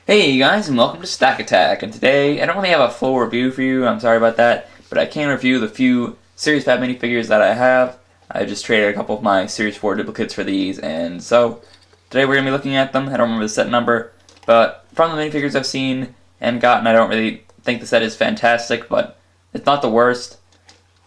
Hey guys, and welcome to Stack Attack, and today I don't really have a full review for you, I'm sorry about that, but I can review the few Series 5 minifigures that I have. I just traded a couple of my Series 4 duplicates for these, and so today we're going to be looking at them. I don't remember the set number, but from the minifigures I've seen and gotten, I don't really think the set is fantastic, but it's not the worst.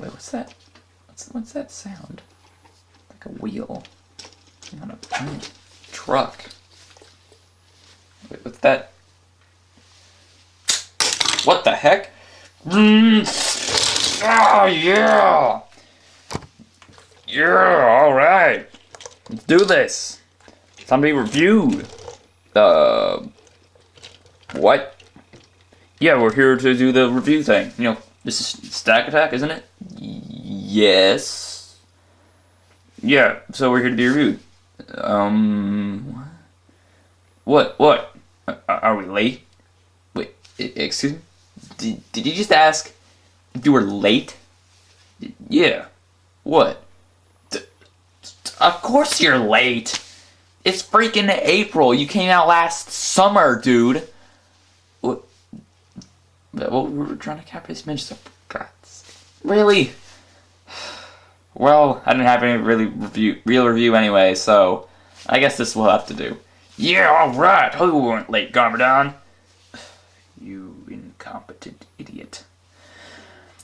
Wait, what's that? What's that sound? Like a wheel on a truck. Wait, what's that? What the heck? Oh, yeah! Yeah, alright. Let's do this. Time to be reviewed. What? Yeah, we're here to do the review thing. You know, this is Stack Attack, isn't it? Yes. Yeah, so we're here to be reviewed. What? Are we late? Wait, excuse me? Did you just ask if you were late? Yeah. What? Of course you're late. It's freaking April. You came out last summer, dude. What? Well, we were trying to capture this miniature. Really? Well, I didn't have any real review anyway, so I guess this will have to do. Yeah, alright. Who weren't late, Garmadon? You incompetent idiot.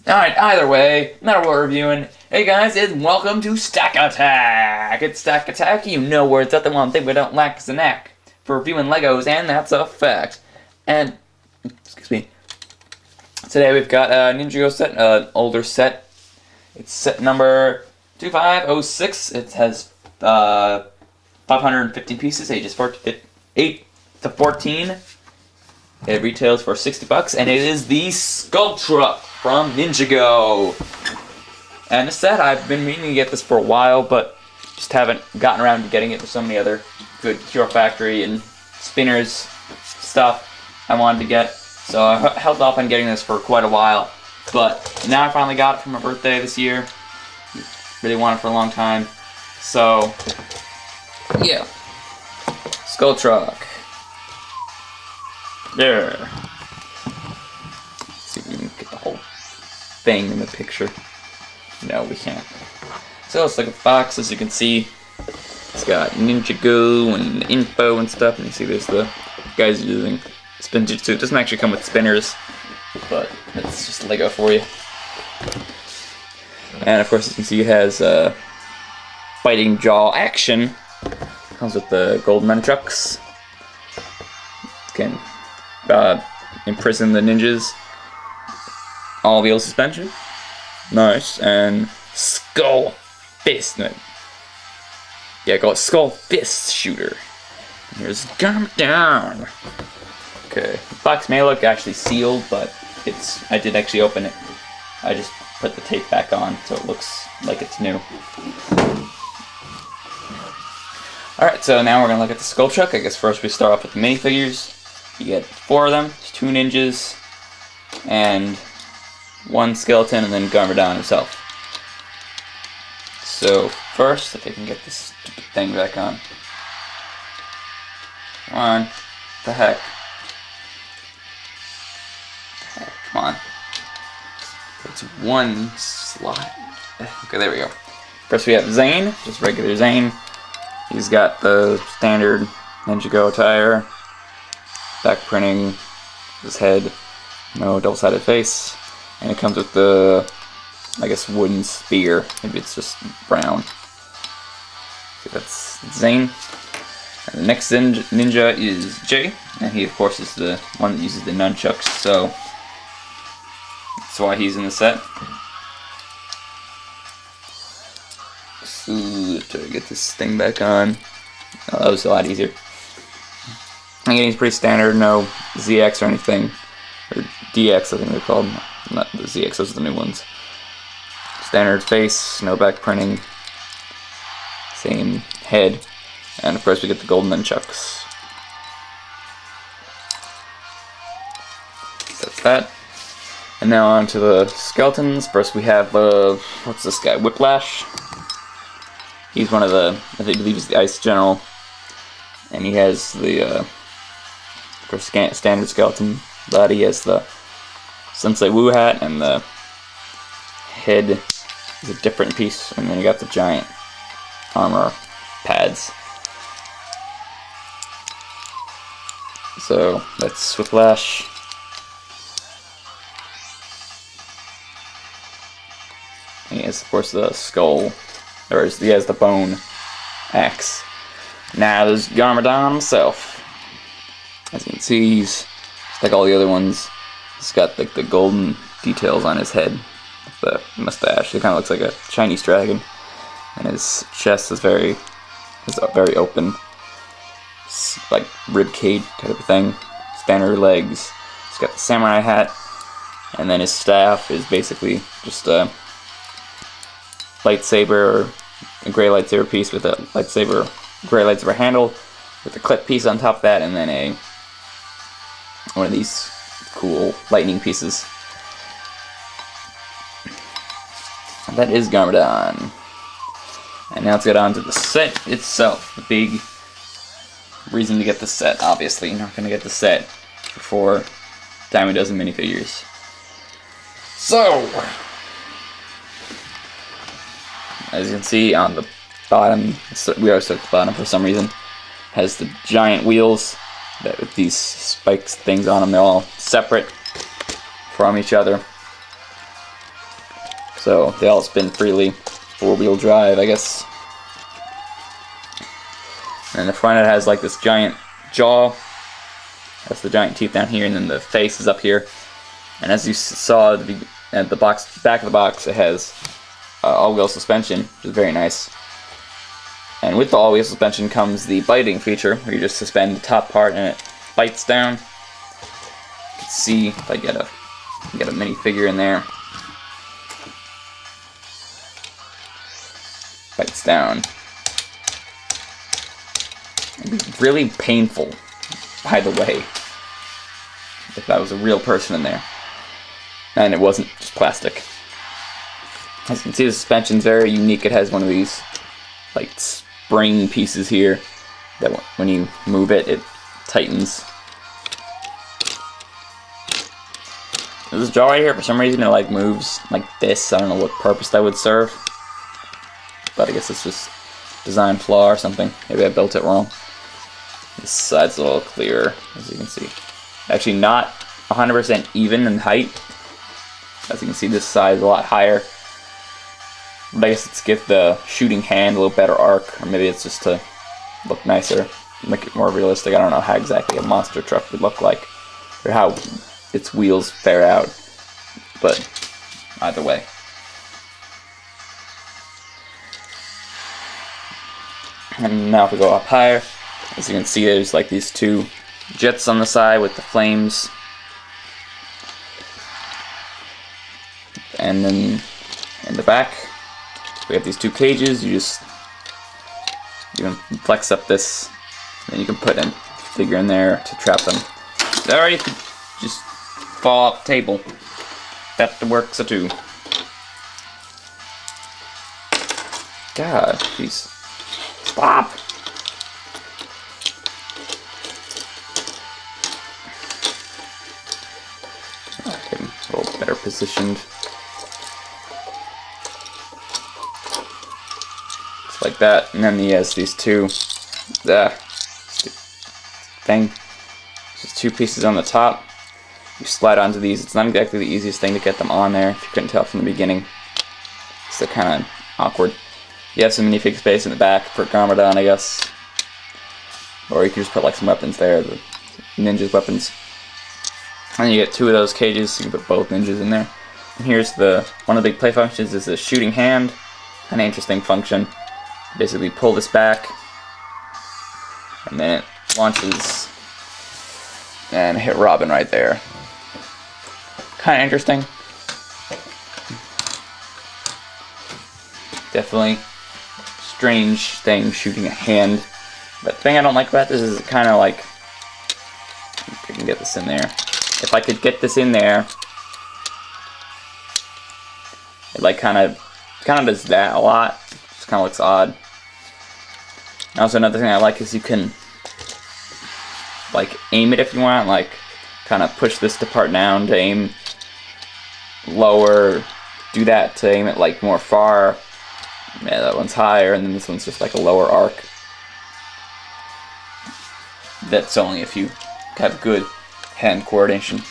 Alright, either way, no matter what we're reviewing, hey guys, and welcome to Stack Attack! It's Stack Attack, you know where it's at. The one thing we don't lack is a knack for reviewing Legos, and that's a fact. And, excuse me, today we've got a Ninjago set, an older set. It's set number 2506. It has 550 pieces, ages 8 to 14. It retails for $60, and it is the Skull Truck from Ninjago. And this set, I've been meaning to get this for a while, but just haven't gotten around to getting it. There's so many other good Hero Factory and Spinners stuff I wanted to get, so I held off on getting this for quite a while. But now I finally got it for my birthday this year. Really wanted it for a long time, so yeah. Skull Truck. There. Let's see if we can get the whole thing in the picture. No, we can't. So let's look at the box. As you can see, it's got Ninjago and info and stuff. And you see there's the guys using Spinjitzu. It doesn't actually come with spinners, but it's just Lego for you. And of course, as you can see, it has fighting jaw action. Comes with the golden nunchucks. Can imprison the ninjas. All wheel suspension. Nice. And skull fist. No. Yeah, call it skull fist shooter. Here's Garmadon. Okay. The box may look actually sealed, but I did actually open it. I just put the tape back on so it looks like it's new. Alright, so now we're going to look at the Skull Truck. I guess first we start off with the minifigures. You get 4 of them, there's 2 ninjas, and 1 skeleton, and then Garmadon himself. So first, if I can get this stupid thing back on. Come on. What the heck? Come on. It's 1 slot. Okay, there we go. First we have Zane, just regular Zane. He's got the standard Ninjago attire, back printing, his head, no double-sided face, and it comes with the, I guess, wooden spear. Maybe it's just brown. So that's Zane. And the next ninja is Jay, and he, of course, is the one that uses the nunchucks, so that's why he's in the set. To get this thing back on. Oh, that was a lot easier. Again, he's pretty standard, no ZX or anything. Or DX, I think they're called. Not the ZX, those are the new ones. Standard face, no back printing. Same head. And of course we get the golden nunchucks. So that's that. And now on to the skeletons. First we have, what's this guy? Whiplash. He's one of the, I believe he's the Ice General. And he has the of course, standard skeleton body. He has the Sensei Wu hat, and the head is a different piece, and then you got the giant armor pads. So that's Whiplash. He has, of course, the skull, or he has the bone axe. Now there's Garmadon himself. As you can see, he's just like all the other ones. He's got like the golden details on his head, the mustache. It kind of looks like a Chinese dragon, and his chest is very open, like rib cage type of thing. Standard legs. He's got the samurai hat, and then his staff is basically just a lightsaber, or a gray lightsaber piece with a gray lightsaber handle with a clip piece on top of that, and then one of these cool lightning pieces. And that is Garmadon. And now let's get on to the set itself. The big reason to get the set, obviously. You're not going to get the set before Dime a Dozen minifigures. So, as you can see on the bottom, we always start at the bottom for some reason, has the giant wheels that with these spikes things on them. They're all separate from each other, so they all spin freely. 4-wheel drive, I guess. And in the front it has like this giant jaw. That's the giant teeth down here, and then the face is up here. And as you saw at the back of the box, it has all-wheel suspension, which is very nice. And with the all-wheel suspension comes the biting feature, where you just suspend the top part and it bites down. You can see if I get a minifigure in there. Bites down. It'd be really painful, by the way, if that was a real person in there. And it wasn't just plastic. As you can see, the suspension's very unique. It has one of these like spring pieces here that when you move it, it tightens. This jaw right here, for some reason, it like moves like this. I don't know what purpose that would serve, but I guess it's just design flaw or something. Maybe I built it wrong. This side's a little clearer, as you can see. Actually, not 100% even in height. As you can see, this side is a lot higher. But I guess it's give the shooting hand a little better arc, or maybe it's just to look nicer, make it more realistic. I don't know how exactly a monster truck would look like, or how its wheels fare out, but either way. And now if we go up higher, as you can see, there's like these two jets on the side with the flames. And then in the back, we have these two cages. You can flex up this, and you can put a figure in there to trap them. Or you could just fall off the table. That works too. God, jeez. Stop! Okay, a little better positioned. Just like that, and then he has these two thing. Just two pieces on the top. You slide onto these. It's not exactly the easiest thing to get them on there, if you couldn't tell from the beginning. So kind of awkward. You have some minifig space in the back for Garmadon, I guess. Or you could just put like some weapons there, the ninja's weapons. And you get two of those cages, so you can put both ninjas in there. And here's one of the big play functions is a shooting hand. An interesting function. Basically pull this back, and then it launches and hit Robin right there. Kind of interesting. Definitely strange thing shooting a hand. But the thing I don't like about this is it kind of like, if I can get this in there. If I could get this in there, it like kind of does that a lot. Just kind of looks odd. Also, another thing I like is you can like aim it if you want, like kind of push this part down to aim lower, do that to aim it like more far. Yeah, that one's higher, and then this one's just like a lower arc. That's only if you have good hand coordination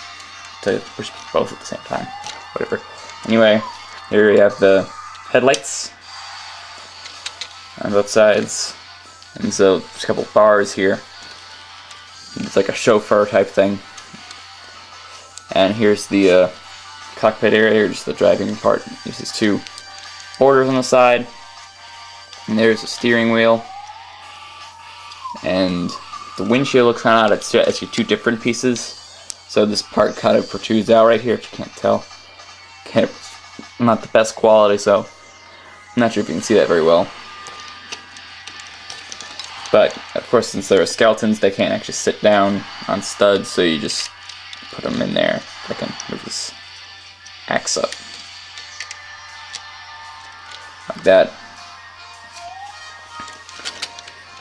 to push both at the same time. Whatever. Anyway, here we have the headlights on both sides, and so there's a couple bars here. It's like a chauffeur type thing. And here's the cockpit area, or just the driving part. There's these two borders on the side, and there's a steering wheel, and the windshield looks kind of odd. It's actually two different pieces, so this part kind of protrudes out right here if you can't tell. Not the best quality, so I'm not sure if you can see that very well. But of course, since there are skeletons, they can't actually sit down on studs, so you just put them in there. I can move this axe up like that.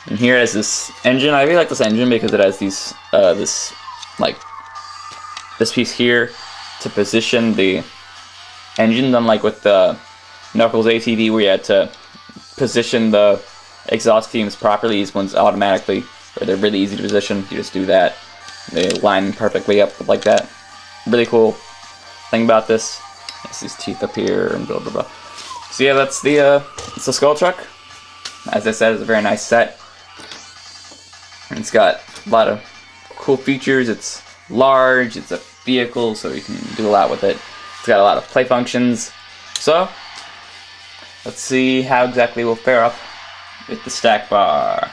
And here is this engine. I really like this engine because it has these this piece here to position the engine, unlike with the Knuckles ATV where you had to position the exhaust fumes properly. These ones automatically, or they're really easy to position. You just do that. They line perfectly up like that. Really cool thing about this. There's these teeth up here and blah blah blah. So yeah, it's the Skull Truck. As I said, it's a very nice set. It's got a lot of cool features. It's large. It's a vehicle, so you can do a lot with it. It's got a lot of play functions. So let's see how exactly we'll fare up with the stack bar.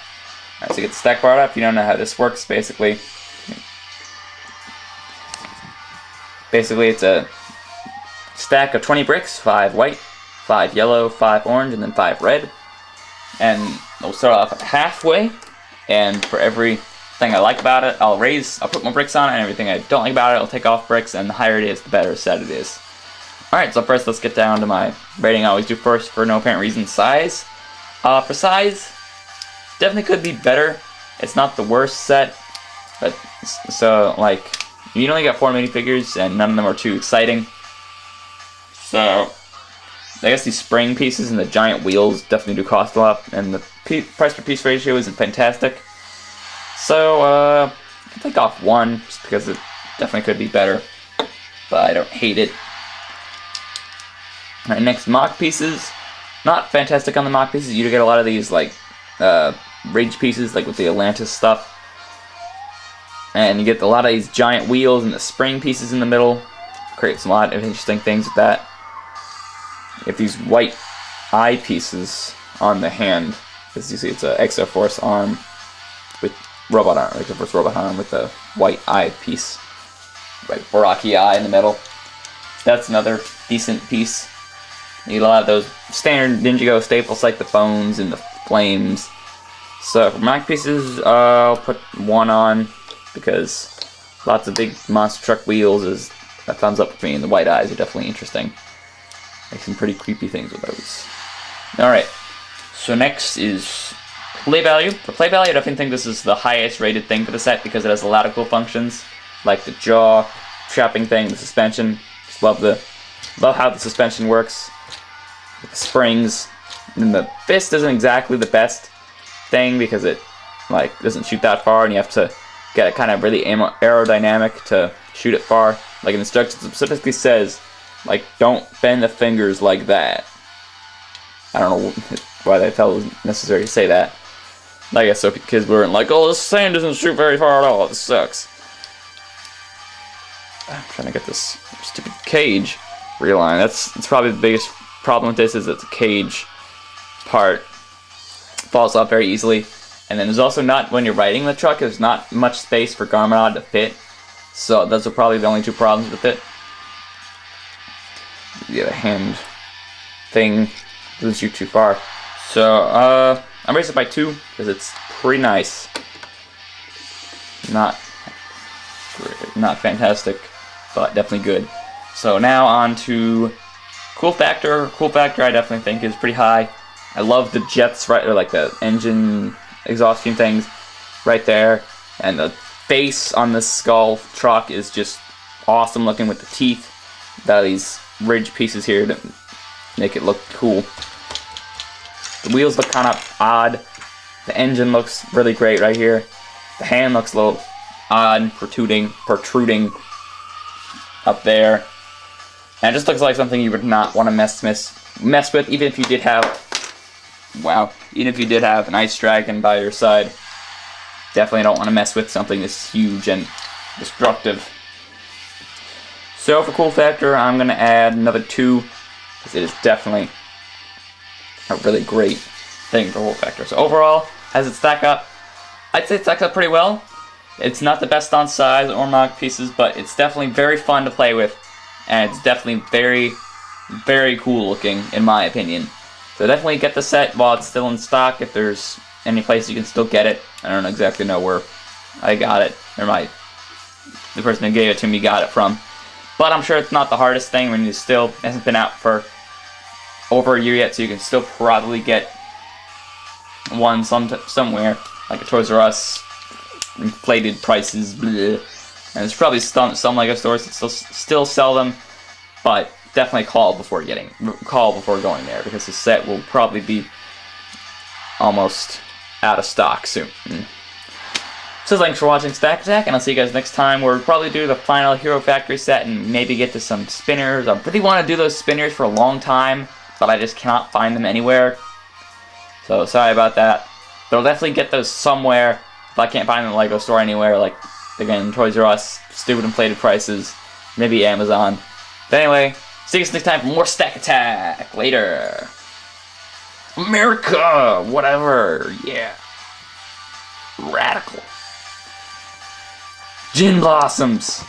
Alright, so get the stack bar up. If you don't know how this works, basically it's a stack of 20 bricks, 5 white, 5 yellow, 5 orange, and then 5 red. And we'll start off at halfway, and for everything I like about it, I'll put more bricks on it, and everything I don't like about it, I'll take off bricks, and the higher it is, the better set it is. Alright, so first let's get down to my rating I always do first for no apparent reason, size. For size, definitely could be better. It's not the worst set, but so like you only got 4 minifigures and none of them are too exciting. So I guess these spring pieces and the giant wheels definitely do cost a lot, and the price per piece ratio isn't fantastic. So I'll take off 1 just because it definitely could be better, but I don't hate it. Alright, next, mock pieces. Not fantastic on the mock pieces. You do get a lot of these like ridge pieces, like with the Atlantis stuff, and you get a lot of these giant wheels and the spring pieces in the middle. Creates a lot of interesting things with that. You have these white eye pieces on the hand. As you see, it's an Exoforce arm with robot arm, Exoforce robot arm with a white eye piece, like Baraki eye in the middle. That's another decent piece. You get a lot of those standard Ninjago staples like the bones and the flames. So for mock pieces, I'll put 1 on because lots of big monster truck wheels is a thumbs up for me, and the white eyes are definitely interesting. Make some pretty creepy things with those. Alright, so next is play value. For play value, I definitely think this is the highest rated thing for the set because it has a lot of cool functions, like the jaw trapping thing, the suspension. Just love how the suspension works with the springs. And the fist isn't exactly the best thing because it like doesn't shoot that far, and you have to get it kind of really aerodynamic to shoot it far. Like in the instructions specifically says, like, don't bend the fingers like that. I don't know why they felt it was necessary to say that. I guess so kids weren't like, oh, this sand doesn't shoot very far at all, this sucks. I'm trying to get this stupid cage realigned. That's probably the biggest problem with this, is that the cage part falls off very easily. And then there's also not, when you're riding the truck, there's not much space for Garmadon to fit. So those are probably the only 2 problems with it. Yeah, the hand thing doesn't shoot too far. So I'm raising it by 2 because it's pretty nice. Not fantastic, but definitely good. So now on to cool factor. Cool factor I definitely think is pretty high. I love the jets, right, or like the engine exhaust fume things right there, and the face on this skull truck is just awesome looking with the teeth. Got these ridge pieces here to make it look cool. The wheels look kind of odd. The engine looks really great right here. The hand looks a little odd, protruding up there. And it just looks like something you would not want to mess with, even if you did have, even if you did have an Ice Dragon by your side. Definitely don't want to mess with something this huge and destructive. So for cool factor, I'm going to add another 2, because it is definitely a really great thing for cool factor. So overall, as it stack up, I'd say it stacks up pretty well. It's not the best on size or mock pieces, but it's definitely very fun to play with, and it's definitely very, very cool looking, in my opinion. So definitely get the set while it's still in stock, if there's any place you can still get it. I don't exactly know where I got it, or the person who gave it to me got it from. But I'm sure it's not the hardest thing when it hasn't been out for over a year yet, so you can still probably get one somewhere, like a Toys R Us, inflated prices, bleh. And there's probably some LEGO stores that still sell them, but definitely call before going there, because the set will probably be almost out of stock soon. So thanks for watching Stack Attack, and I'll see you guys next time, where we'll probably do the final Hero Factory set and maybe get to some spinners. I really want to do those spinners for a long time, but I just cannot find them anywhere. So sorry about that. But I'll definitely get those somewhere if I can't find them in the LEGO store anywhere, like, again, Toys R Us, stupid inflated prices, maybe Amazon. But anyway, see you guys next time for more Stack Attack. Later. America! Whatever. Yeah. Radical. Gin Blossoms.